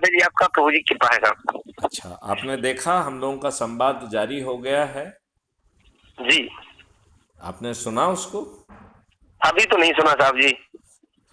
है जी, आपका प्रभु जी की कृपा है साहब। अच्छा, आपने देखा हम लोगों का संवाद जारी हो गया है। जी। आपने सुना उसको? अभी तो नहीं सुना साहब जी।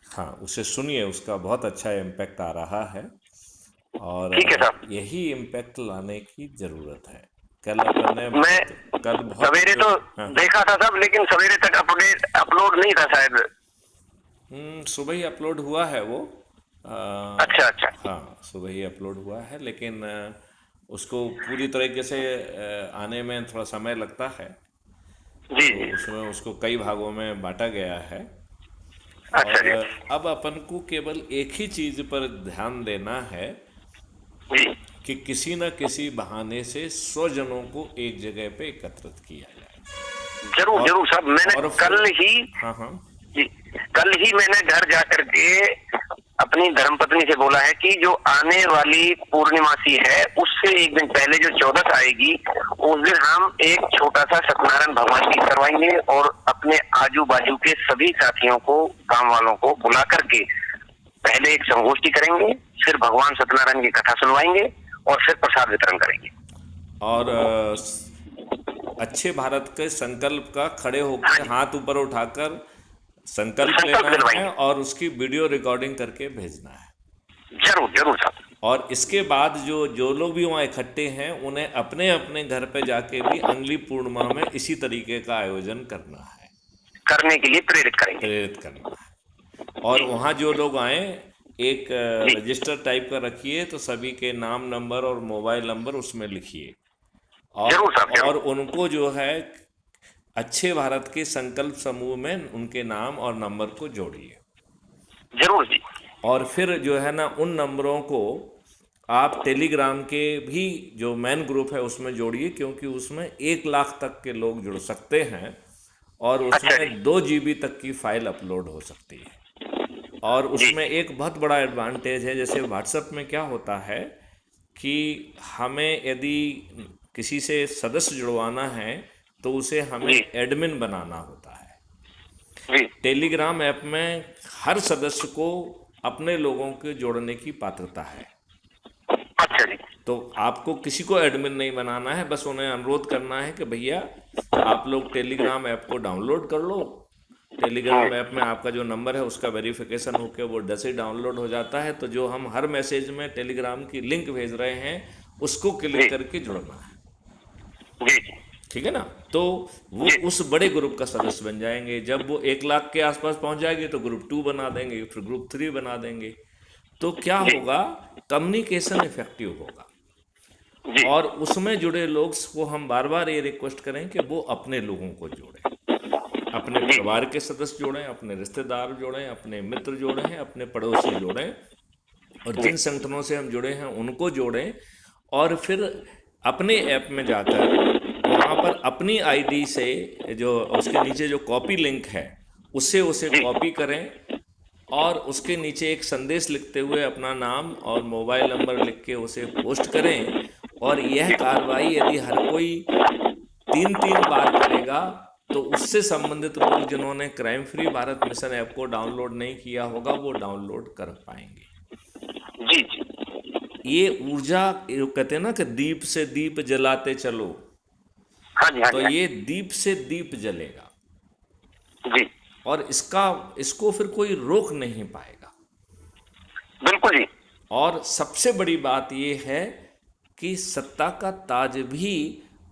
हाँ, उसे सुनिए, उसका बहुत अच्छा इम्पैक्ट आ रहा है। और ठीक है साहब। यही इम्पैक्ट लाने की ज़रूरत है। कल अपन ने मैं कल बहुत सवेरे जो। तो हाँ हाँ। देखा था साहब, लेकिन सवेरे तक अपलोड नहीं था शायद। सुबह ही अपलोड हुआ है वो। अच्छा अच्छा। हाँ, सुबह ही अपलोड हुआ है, लेकिन उसको पूरी तरीके से आने में थोड़ा समय लगता है। जी तो जी। उसमें उसको कई भागों में बांटा गया है। अच्छा और जी। अब अपन को केवल एक ही चीज़ पर ध्यान देना है जी। कि किसी न किसी बहाने से स्वजनों को एक जगह पे एकत्रित किया जाए। जरूर और जरूर साहब, मैंने और फिर। कल ही। हाँ हाँ। जी। कल ही मैंने घर जा करके अपनी धर्मपत्नी से बोला है कि जो आने वाली पूर्णिमासी है उससे एक दिन पहले जो 14th आएगी, उस दिन हम एक छोटा सा सत्यनारायण भगवान की करवाएंगे और अपने आजू बाजू के सभी साथियों को, काम वालों को बुला करके पहले एक संगोष्ठी करेंगे, फिर भगवान सत्यनारायण की कथा सुनवाएंगे और फिर प्रसाद वितरण करेंगे। और अच्छे भारत के संकल्प का खड़े हाँ होकर जी। हाथ ऊपर उठाकर संकल्प संकल्प लेना है दिलवाएंगे। और उसकी वीडियो रिकॉर्डिंग करके भेजना है। जरूर जरूर साहब। और इसके बाद जो जो लोग भी वहाँ इकट्ठे हैं उन्हें अपने अपने घर पे जाके भी अगली पूर्णिमा में इसी तरीके का आयोजन करना है, करने के लिए प्रेरित करेंगे। प्रेरित करना है। और जी वहाँ जो लोग आए, एक जी। रजिस्टर टाइप का रखिए, तो सभी के नाम, नंबर और मोबाइल नंबर उसमें लिखिए। और जरूर साहब और जरूर। उनको जो है अच्छे भारत के संकल्प समूह में उनके नाम और नंबर को जोड़िए। जरूर जी। और फिर जो है ना, उन नंबरों को आप टेलीग्राम के भी जो मेन ग्रुप है उसमें जोड़िए, क्योंकि उसमें 1 लाख तक के लोग जुड़ सकते हैं और अच्छा जी। उसमें 2 GB तक की फाइल अपलोड हो सकती है। और जी उसमें एक बहुत बड़ा एडवांटेज है, जैसे व्हाट्सएप में क्या होता है कि हमें यदि किसी से सदस्य जुड़वाना है तो उसे हमें जी। एडमिन बनाना होता है। जी। टेलीग्राम ऐप में हर सदस्य को अपने लोगों के जोड़ने की पात्रता है। अच्छा जी। तो आपको किसी को एडमिन नहीं बनाना है, बस उन्हें अनुरोध करना है कि भैया आप लोग टेलीग्राम ऐप को डाउनलोड कर लो। टेलीग्राम ऐप में आपका जो नंबर है उसका वेरिफिकेशन होकर वो जैसे ही डाउनलोड हो जाता है, तो जो हम हर मैसेज में टेलीग्राम की लिंक भेज रहे हैं उसको क्लिक जी करके जुड़ना है। जी। जी ठीक है ना? तो वो जी। उस बड़े ग्रुप का सदस्य बन जाएंगे। जब वो 1 लाख के आसपास पहुंच जाएंगे तो ग्रुप 2 बना देंगे, फिर ग्रुप 3 बना देंगे। तो क्या जी होगा? कम्युनिकेशन इफेक्टिव होगा। जी। और उसमें जुड़े लोग को हम बार बार ये रिक्वेस्ट करें कि वो अपने लोगों को जोड़ें, अपने जी परिवार के सदस्य जोड़ें, अपने रिश्तेदार जोड़ें, अपने मित्र जोड़ें, अपने पड़ोसी जोड़ें, और जी। जिन संगठनों से हम जुड़े हैं उनको जोड़ें। और फिर अपने ऐप में जाकर वहाँ पर अपनी आईडी से, जो उसके नीचे जो कॉपी लिंक है, उससे उसे जी। कॉपी करें और उसके नीचे एक संदेश लिखते हुए अपना नाम और मोबाइल नंबर लिख के उसे पोस्ट करें। और यह जी। कार्रवाई यदि हर कोई 3-3 बार करेगा तो उससे संबंधित लोग जिन्होंने crime free Bharat mission app को डाउनलोड नहीं किया होगा वो डाउनलोड कर पाएंगे। जी जी। ये ऊर्जा, ये कहते हैं ना कि दीप से दीप जलाते चलो, हाँ जी हाँ तो जी हाँ ये दीप से दीप जलेगा। जी। और इसको फिर कोई रोक नहीं पाएगा। बिल्कुल जी। और सबसे बड़ी बात यह है कि सत्ता का ताज भी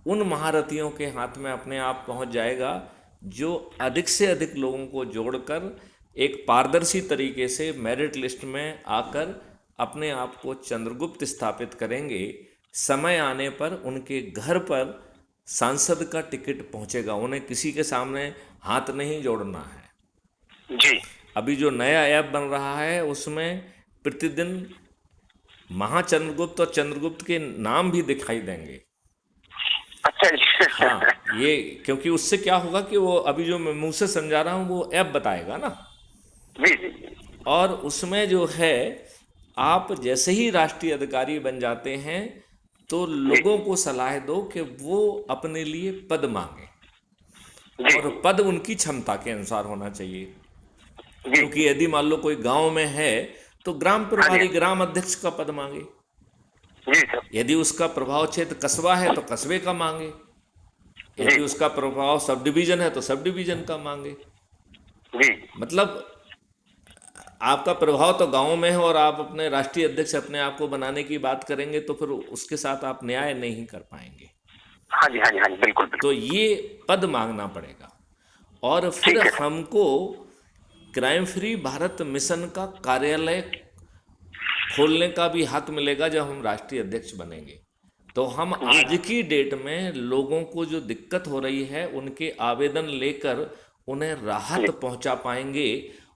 उन महारथियों के हाथ में अपने आप पहुंच जाएगा जो अधिक से अधिक लोगों को जोड़कर एक पारदर्शी तरीके से मेरिट लिस्ट में आकर अपने आप को चंद्रगुप्त स्थापित करेंगे। समय आने पर उनके घर पर सांसद का टिकट पहुंचेगा, उन्हें किसी के सामने हाथ नहीं जोड़ना है। जी। अभी जो नया ऐप बन रहा है उसमें प्रतिदिन महाचंद्रगुप्त और चंद्रगुप्त के नाम भी दिखाई देंगे। अच्छा जी। हाँ, ये क्योंकि उससे क्या होगा कि वो अभी जो मैं मुंह से समझा रहा हूँ वो ऐप बताएगा ना। जी जी। और उसमें जो है, आप जैसे ही राष्ट्रीय अधिकारी बन जाते हैं तो जी लोगों को सलाह दो कि वो अपने लिए पद मांगे। जी। और पद उनकी क्षमता के अनुसार होना चाहिए। जी। क्योंकि यदि मान लो कोई गांव में है तो ग्राम प्रभारी, ग्राम अध्यक्ष का पद मांगे। जी सर। यदि उसका प्रभाव क्षेत्र कस्बा है तो कस्बे का मांगे, यदि जी उसका प्रभाव सब डिवीजन है तो सब डिवीजन का मांगे। जी मतलब आपका प्रभाव तो गांव में है और आप अपने राष्ट्रीय अध्यक्ष अपने आप को बनाने की बात करेंगे तो फिर उसके साथ आप न्याय नहीं कर पाएंगे। हाँ जी, हाँ जी, हाँ जी, बिल्कुल बिल्कुल। तो ये पद मांगना पड़ेगा और फिर ठीक है सर। हमको क्राइम फ्री भारत मिशन का कार्यालय खोलने का भी हक मिलेगा जब हम राष्ट्रीय अध्यक्ष बनेंगे। तो हम जी आज की डेट में लोगों को जो दिक्कत हो रही है उनके आवेदन लेकर उन्हें राहत जी पहुंचा पाएंगे।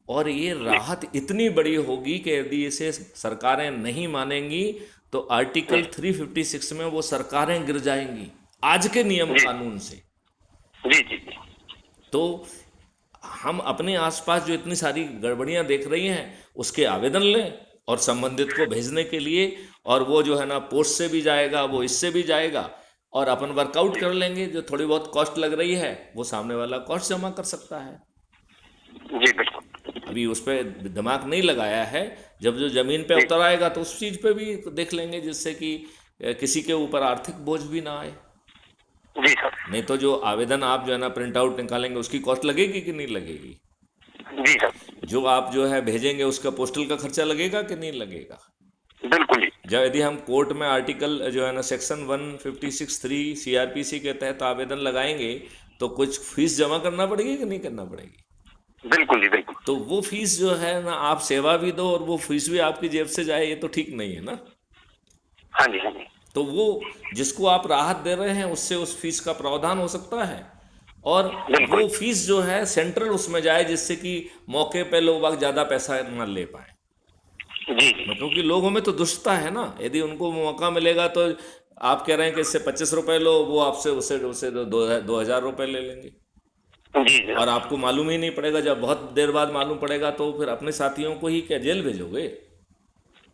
और ये जी राहत इतनी बड़ी होगी कि यदि इसे सरकारें नहीं मानेंगी तो जी आर्टिकल 356 में वो सरकारें गिर जाएंगी आज के नियम जी कानून से। जी जी जी तो हम अपने आसपास जो इतनी सारी गड़बड़ियां देख रही हैं उसके आवेदन लें और संबंधित को भेजने के लिए, और वो जो है ना पोस्ट से भी जाएगा, वो इससे भी जाएगा और अपन वर्कआउट कर लेंगे। जो थोड़ी बहुत कॉस्ट लग रही है वो सामने वाला कॉस्ट जमा कर सकता है। जी बिल्कुल। अभी उस पर दिमाग नहीं लगाया है, जब जो जमीन पे जी उतर आएगा तो उस चीज़ पे भी देख लेंगे जिससे कि किसी के ऊपर आर्थिक बोझ भी ना आए। जी सर। नहीं तो जो आवेदन आप जो है ना प्रिंट आउट निकालेंगे उसकी कॉस्ट लगेगी कि नहीं लगेगी? जी सर। जो आप जो है भेजेंगे उसका पोस्टल का खर्चा लगेगा कि नहीं लगेगा? बिल्कुल जी। जब यदि हम कोर्ट में आर्टिकल जो है ना सेक्शन 156(3) CRPC के तहत आवेदन लगाएंगे तो कुछ फीस जमा करना पड़ेगी कि नहीं करना पड़ेगी? बिल्कुल जी बिल्कुल। तो वो फीस जो है ना आप सेवा भी दो और वो फीस भी आपकी जेब से जाए, ये तो ठीक नहीं है ना। हाँ जी, हाँ जी। तो वो जिसको आप राहत दे रहे हैं उससे उस फीस का प्रावधान हो सकता है और बिल्कुल। वो फीस जो है सेंट्रल उसमें जाए जिससे कि मौके पे लोग ज़्यादा पैसा ना ले पाए। जी जी क्योंकि लोगों में तो दुष्टता है ना, यदि उनको मौका मिलेगा तो आप कह रहे हैं कि इससे 25 रुपए लो, वो आपसे उससे उससे 2,000 रुपये ले लेंगे जी सर। और आपको मालूम ही नहीं पड़ेगा। जब बहुत देर बाद मालूम पड़ेगा तो फिर अपने साथियों को ही क्या जेल भेजोगे?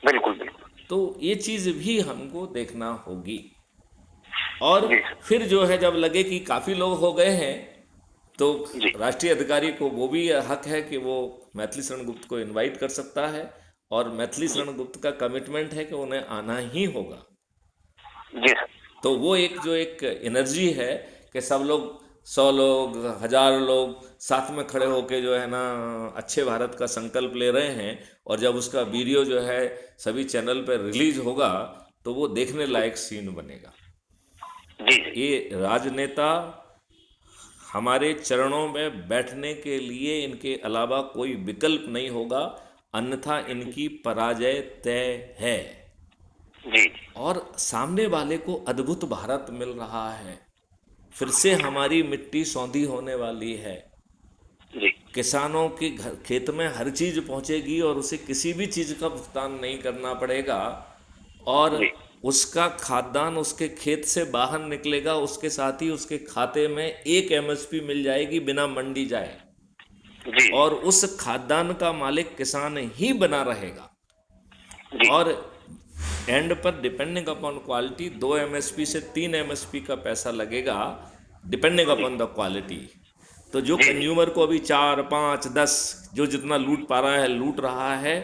बिल्कुल बिल्कुल। तो ये चीज़ भी हमको देखना होगी। और जी सर। फिर जो है जब लगे कि काफ़ी लोग हो गए हैं तो जी राष्ट्रीय अधिकारी को वो भी हक है कि वो मैथिली शरण गुप्त को इनवाइट कर सकता है और मैथिली शरण गुप्त का कमिटमेंट है कि उन्हें आना ही होगा। जी सर। तो वो एक जो एक एनर्जी है कि सब लोग 100 लोग 1000 लोग साथ में खड़े होके जो है ना अच्छे भारत का संकल्प ले रहे हैं और जब उसका वीडियो जो है सभी चैनल पर रिलीज होगा तो वो देखने लायक सीन बनेगा। जी जी ये राजनेता हमारे चरणों में बैठने के लिए इनके अलावा कोई विकल्प नहीं होगा, अन्यथा इनकी पराजय तय है। जी और सामने वाले को अद्भुत भारत मिल रहा है, फिर से हमारी मिट्टी सौंधी होने वाली है। जी किसानों के घर खेत में हर चीज पहुंचेगी और उसे किसी भी चीज का भुगतान नहीं करना पड़ेगा और जी उसका खाद्यान्न उसके खेत से बाहर निकलेगा, उसके साथ ही उसके खाते में एक MSP मिल जाएगी बिना मंडी जाए जी और उस खाद्यान्न का मालिक किसान ही बना रहेगा। जी और एंड पर डिपेंडिंग अपॉन क्वालिटी 2 MSP से 3 MSP का पैसा लगेगा डिपेंडिंग अपॉन द क्वालिटी। तो जो जी कंज्यूमर को अभी 4, 5, 10 जो जितना लूट पा रहा है लूट रहा है,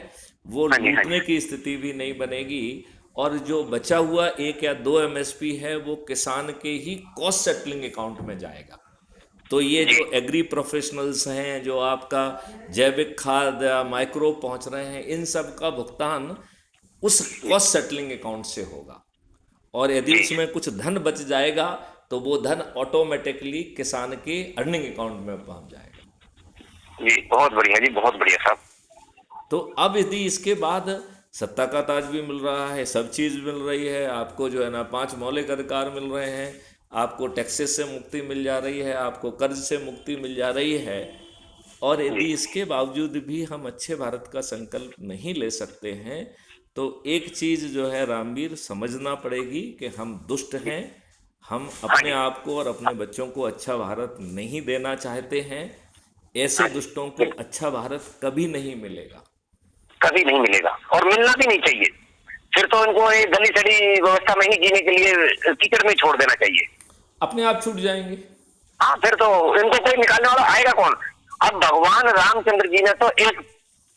वो हाँ जी, हाँ लूटने की स्थिति भी नहीं बनेगी और जो बचा हुआ 1 या 2 MSP है वो किसान के ही कॉस्ट सेटलिंग अकाउंट में जाएगा। तो ये जी जो एग्री प्रोफेशनल्स हैं, जो आपका जैविक खाद या माइक्रो पहुंच रहे हैं, इन सब का भुगतान उस कॉस्ट सेटलिंग अकाउंट से होगा और यदि जी उसमें कुछ धन बच जाएगा तो वो धन ऑटोमेटिकली किसान के अर्निंग अकाउंट में पहुंच जाएगा। जी बहुत बढ़िया जी, बहुत बढ़िया साहब। तो अब यदि इसके बाद सत्ता का ताज भी मिल रहा है, सब चीज़ मिल रही है, आपको जो है ना 5 मौलिक अधिकार मिल रहे हैं, आपको टैक्सेस से मुक्ति मिल जा रही है, आपको कर्ज से मुक्ति मिल जा रही है, और यदि इसके बावजूद भी हम अच्छे भारत का संकल्प नहीं ले सकते हैं तो एक चीज़ जो है रामवीर समझना पड़ेगी कि हम दुष्ट हैं, हम अपने आप को और अपने बच्चों को अच्छा भारत नहीं देना चाहते हैं। ऐसे दुष्टों को अच्छा भारत कभी नहीं मिलेगा, कभी नहीं मिलेगा और मिलना भी नहीं चाहिए। फिर तो इनको एक गली सड़ी व्यवस्था में ही जीने के लिए कीचड़ में छोड़ देना चाहिए। अपने आप छूट जाएंगे। हाँ, फिर तो इनको कोई निकालने वाला आएगा कौन? अब भगवान रामचंद्र जी ने तो एक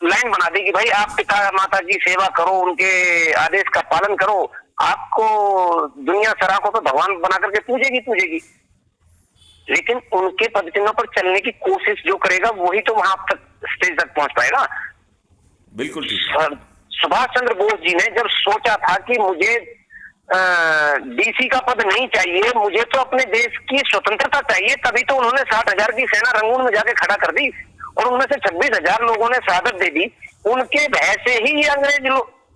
लाइन बना दी कि भाई आप पिता माता की सेवा करो, उनके आदेश का पालन करो, आपको दुनिया सराखों पे भगवान बना करके पूजेगी पूजेगी। लेकिन उनके पद चिन्हों पर चलने की कोशिश जो करेगा वही तो वहां तक स्टेज तक पहुंच पाएगा। बिल्कुल ठीक है। सुभाष चंद्र बोस जी ने जब सोचा था कि मुझे डीसी का पद नहीं चाहिए, मुझे तो अपने देश की स्वतंत्रता चाहिए, तभी तो उन्होंने 60,000 की सेना रंगून में जाके खड़ा कर दी और उनमें से 26,000 लोगों ने शहादत दे दी। उनके भय से ही ये अंग्रेज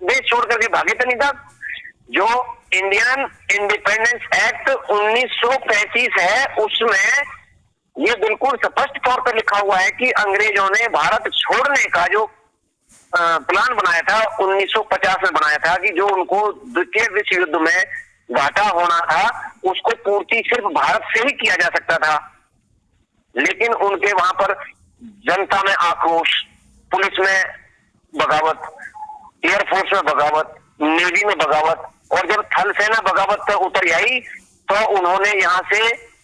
देश छोड़ करके भागे थे। नहीं था जो इंडियन इंडिपेंडेंस एक्ट 1935 है, उसमें ये बिल्कुल स्पष्ट तौर पर लिखा हुआ है कि अंग्रेजों ने भारत छोड़ने का जो प्लान बनाया था 1950 में बनाया था कि जो उनको द्वितीय विश्व युद्ध में घाटा होना था उसको पूर्ति सिर्फ भारत से ही किया जा सकता था। लेकिन उनके वहां पर जनता में आक्रोश, पुलिस में बगावत, एयरफोर्स में बगावत, नेवी में बगावत, और जब थल सेना बगावत पर उतर आई तो उन्होंने यहां से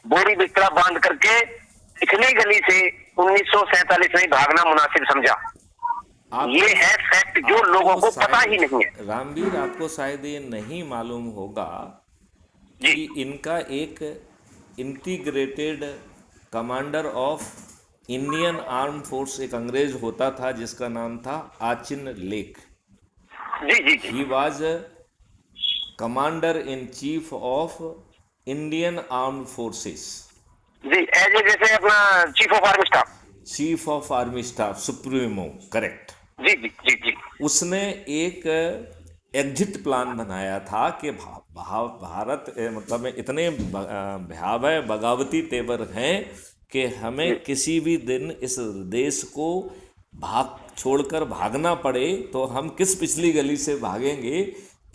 बोरी बिस्तरा बांध करके पिछली गली से 1947 में भागना मुनासिब समझा। ये है फैक्ट जो लोगों को पता ही नहीं है। रामवीर, आपको शायद ये नहीं मालूम होगा जी कि इनका एक integrated commander of Indian arm force एक अंग्रेज होता था जिसका नाम था आचिन लेक। जी जी जी he was commander in chief of Indian arm forces. जी एज ए जैसे अपना chief of army staff. Chief of army staff supremo, correct. जी जी जी जी उसने एक एग्जिट प्लान बनाया था कि भारत मतलब में इतने भयावह बगावती तेवर हैं कि हमें किसी भी दिन इस देश को भाग छोड़कर भागना पड़े तो हम किस पिछली गली से भागेंगे।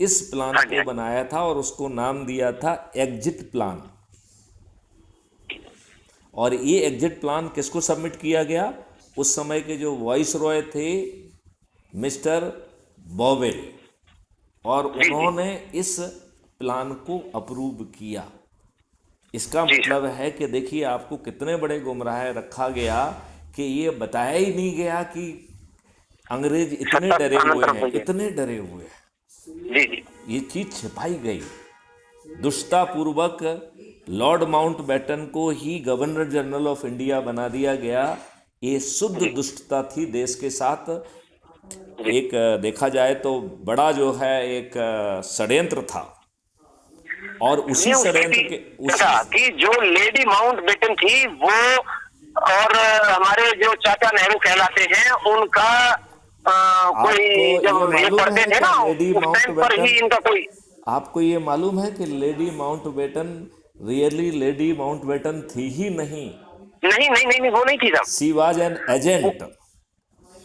इस प्लान को बनाया था और उसको नाम दिया था एग्जिट प्लान। और ये एग्जिट प्लान किसको सबमिट किया गया? उस समय के जो वाइस रॉय थे मिस्टर बॉवेल, और उन्होंने इस प्लान को अप्रूव किया। इसका मतलब है कि देखिए आपको कितने बड़े गुमराह रखा गया कि ये बताया ही नहीं गया कि अंग्रेज इतने डरे हुए हैं, इतने डरे हुए हैं। ये चीज छिपाई गई दुष्टतापूर्वक। लॉर्ड माउंटबेटन को ही गवर्नर जनरल ऑफ इंडिया बना दिया गया। ये शुद्ध दुष्टता थी देश के साथ। एक देखा जाए तो बड़ा जो है एक षड्यंत्र था, और उसी षड्यंत्र के कि जो लेडी माउंटबेटन थी वो और हमारे जो चाचा नेहरू कहलाते हैं उनका कोई जब ये पढ़ते थे ना उस टाइम पर ही इनका कोई। आपको ये मालूम है कि lady Mountbatten really lady Mountbatten थी ही नहीं। नहीं नहीं नहीं, वो नहीं थी साहब। She was an agent.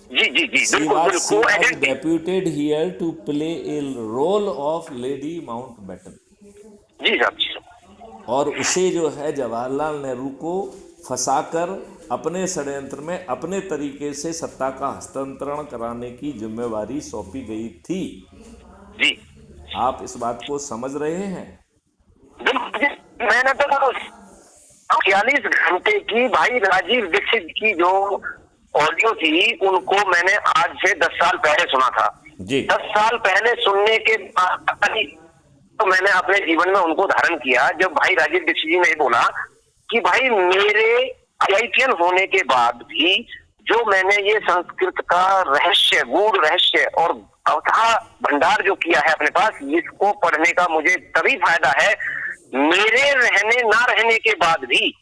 जी जी जी she was deputed here to play a role of lady Mountbatten। जी साहब। और उसे जो है जवाहरलाल नेहरू को फंसाकर अपने षड्यंत्र में अपने तरीके से सत्ता का हस्तांतरण कराने की जिम्मेवारी सौंपी गई थी। जी आप इस बात को समझ रहे हैं? मैंने तो 46 घंटे की भाई राजीव दीक्षित की जो ऑडियो थी उनको मैंने आज से 10 साल पहले सुना था जी। 10 साल पहले सुनने के बाद तो मैंने अपने जीवन में उनको धारण किया जब भाई राजीव दीक्षित जी ने बोला कि भाई मेरे आईआईटीएन होने के बाद भी जो मैंने ये संस्कृत का रहस्य, गूढ़ रहस्य और अवथा भंडार जो किया है अपने पास, इसको पढ़ने का मुझे तभी फायदा है मेरे रहने ना रहने के बाद भी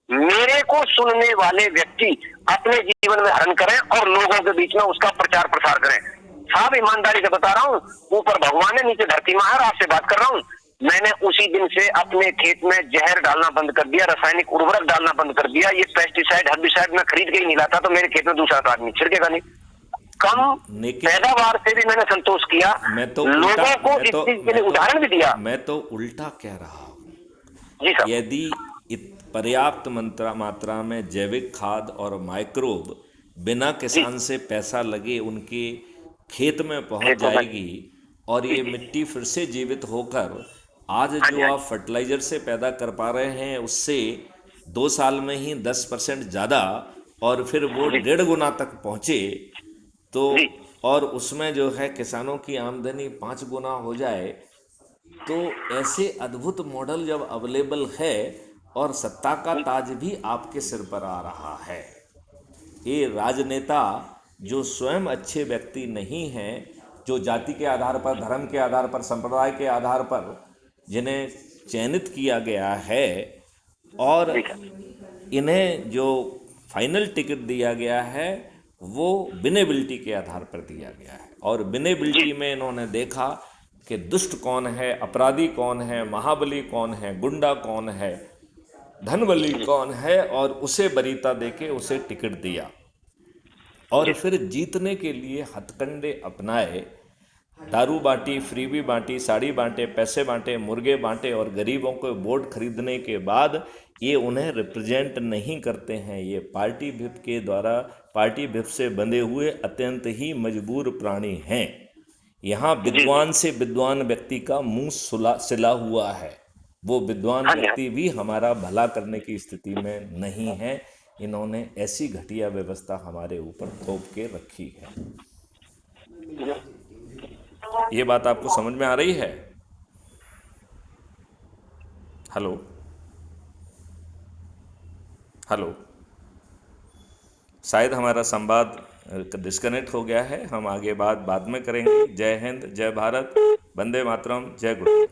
मेरे को सुनने वाले व्यक्ति अपने जीवन में धारण करें और लोगों के बीच में उसका प्रचार प्रसार करें। साहब ईमानदारी से बता रहा हूँ, ऊपर भगवान है नीचे धरती माँ है, आपसे बात कर रहा हूँ। मैंने उसी दिन से अपने खेत में जहर डालना बंद कर दिया, रासायनिक उर्वरक डालना बंद कर दिया। ये पेस्टिसाइड हर्बिसाइड में खरीद के ही नहीं लाता तो मेरे खेत में दूसरा आदमी छिड़केगा नहीं। कम पैदावार से भी मैंने संतोष किया। लोगों को इस चीज के लिए उदाहरण भी दिया। मैं तो उल्टा कह रहा हूँ। जी साहब। यदि पर्याप्त मात्रा में जैविक खाद और माइक्रोब बिना किसान से पैसा लगे उनके खेत में पहुंच जाएगी और ये मिट्टी फिर से जीवित होकर आज जो आप फर्टिलाइजर से पैदा कर पा रहे हैं उससे 2 साल में ही 10% ज़्यादा और फिर वो 1.5 गुना तक पहुंचे, तो जी और उसमें जो है किसानों की आमदनी 5 गुना हो जाए, तो ऐसे अद्भुत मॉडल जब अवेलेबल है और सत्ता का ताज भी आपके सिर पर आ रहा है, ये राजनेता जो स्वयं अच्छे व्यक्ति नहीं हैं, जो जाति के आधार पर, धर्म के आधार पर, संप्रदाय के आधार पर जिन्हें चयनित किया गया है, और जी इन्हें जो फाइनल टिकट दिया गया है वो विनेबिलिटी के आधार पर दिया गया है, और जी विनेबिलिटी में इन्होंने देखा कि दुष्ट कौन है, अपराधी कौन है, महाबली कौन है, गुंडा कौन है, धनबली कौन है, और उसे वरीयता देके उसे टिकट दिया। और जी फिर जीतने के लिए हथकंडे अपनाए, दारू बांटी, फ्रीबी बांटी, साड़ी बांटे, पैसे बांटे, मुर्गे बांटे, और गरीबों को वोट खरीदने के बाद ये उन्हें रिप्रेजेंट नहीं करते हैं। ये पार्टी विप के द्वारा, पार्टी विप से बंधे हुए अत्यंत ही मजबूर प्राणी हैं। यहाँ जी जी विद्वान से विद्वान व्यक्ति का मुंह सिला हुआ है, वो विद्वान हाँ जी हाँ व्यक्ति भी हमारा भला करने की स्थिति में नहीं है। इन्होंने ऐसी घटिया व्यवस्था हमारे ऊपर थोप के रखी है। ये बात आपको समझ में आ रही है? Hello, hello. शायद हमारा संवाद डिस्कनेक्ट हो गया है, हम आगे बात बाद में करेंगे। जय हिंद, जय भारत, वंदे मातरम, जय गुरु।